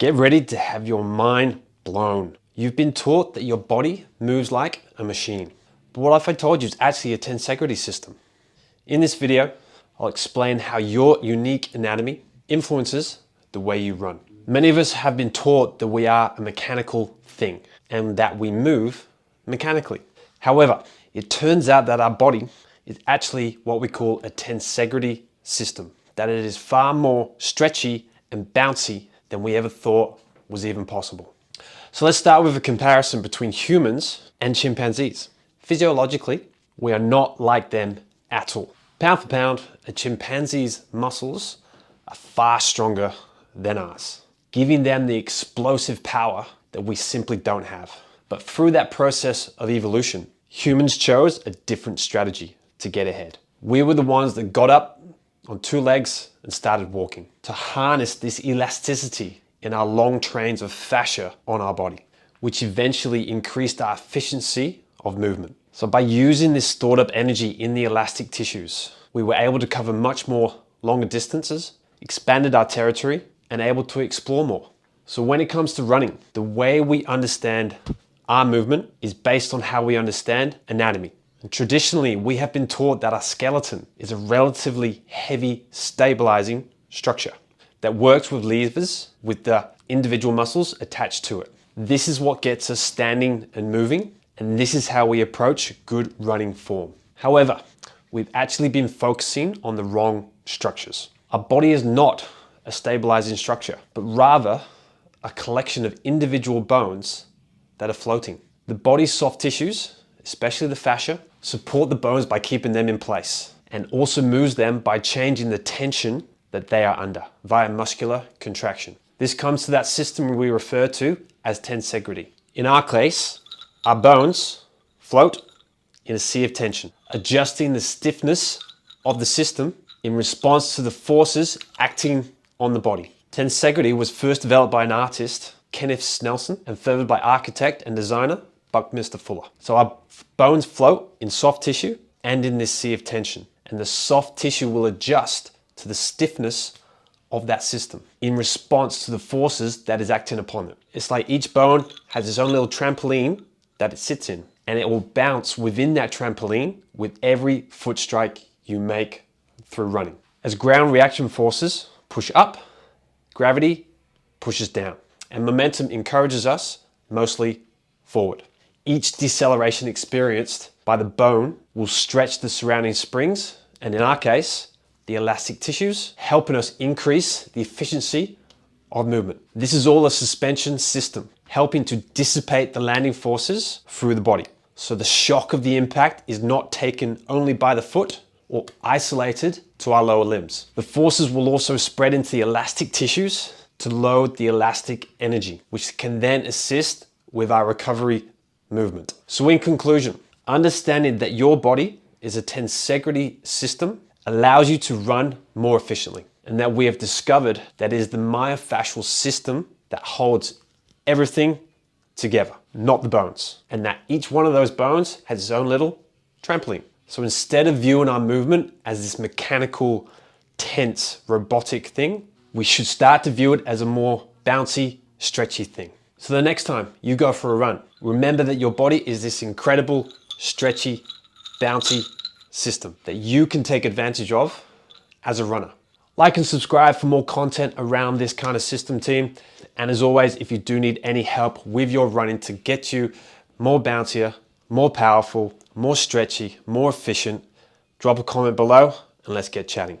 Get ready to have your mind blown. You've been taught that your body moves like a machine. But what if I told you it's actually a tensegrity system? In this video, I'll explain how your unique anatomy influences the way you run. Many of us have been taught that we are a mechanical thing and that we move mechanically. However, it turns out that our body is actually what we call a tensegrity system, that it is far more stretchy and bouncy than we ever thought was even possible. So let's start with a comparison between humans and chimpanzees. Physiologically, we are not like them at all. Pound for pound, a chimpanzee's muscles are far stronger than ours, giving them the explosive power that we simply don't have. But through that process of evolution, humans chose a different strategy to get ahead. We were the ones that got up on two legs and started walking to harness this elasticity in our long trains of fascia on our body, which eventually increased our efficiency of movement. So by using this stored up energy in the elastic tissues, we were able to cover much more longer distances, expanded our territory, and able to explore more. So when it comes to running, the way we understand our movement is based on how we understand anatomy. And traditionally, we have been taught that our skeleton is a relatively heavy, stabilizing structure that works with levers with the individual muscles attached to it. This is what gets us standing and moving, and this is how we approach good running form. However, we've actually been focusing on the wrong structures. Our body is not a stabilizing structure, but rather a collection of individual bones that are floating. The body's soft tissues, especially the fascia, support the bones by keeping them in place and also moves them by changing the tension that they are under via muscular contraction. This comes to that system we refer to as tensegrity. In our case, our bones float in a sea of tension, adjusting the stiffness of the system in response to the forces acting on the body. Tensegrity was first developed by an artist, Kenneth Snelson, and furthered by architect and designer Buckminster Fuller. So our bones float in soft tissue and in this sea of tension, and the soft tissue will adjust to the stiffness of that system in response to the forces that is acting upon it. It's like each bone has its own little trampoline that it sits in, and it will bounce within that trampoline with every foot strike you make through running. As ground reaction forces push up, gravity pushes down, and momentum encourages us mostly forward. Each deceleration experienced by the bone will stretch the surrounding springs, and in our case, the elastic tissues, helping us increase the efficiency of movement. This is all a suspension system, helping to dissipate the landing forces through the body. So the shock of the impact is not taken only by the foot or isolated to our lower limbs. The forces will also spread into the elastic tissues to load the elastic energy, which can then assist with our recovery movement. So in conclusion, understanding that your body is a tensegrity system allows you to run more efficiently, and that we have discovered that it is the myofascial system that holds everything together, not the bones, and that each one of those bones has its own little trampoline. So instead of viewing our movement as this mechanical, tense, robotic thing, we should start to view it as a more bouncy, stretchy thing. So the next time you go for a run, remember that your body is this incredible, stretchy, bouncy system that you can take advantage of as a runner. Like and subscribe for more content around this kind of system, team. And as always, if you do need any help with your running to get you more bouncier, more powerful, more stretchy, more efficient, drop a comment below and let's get chatting.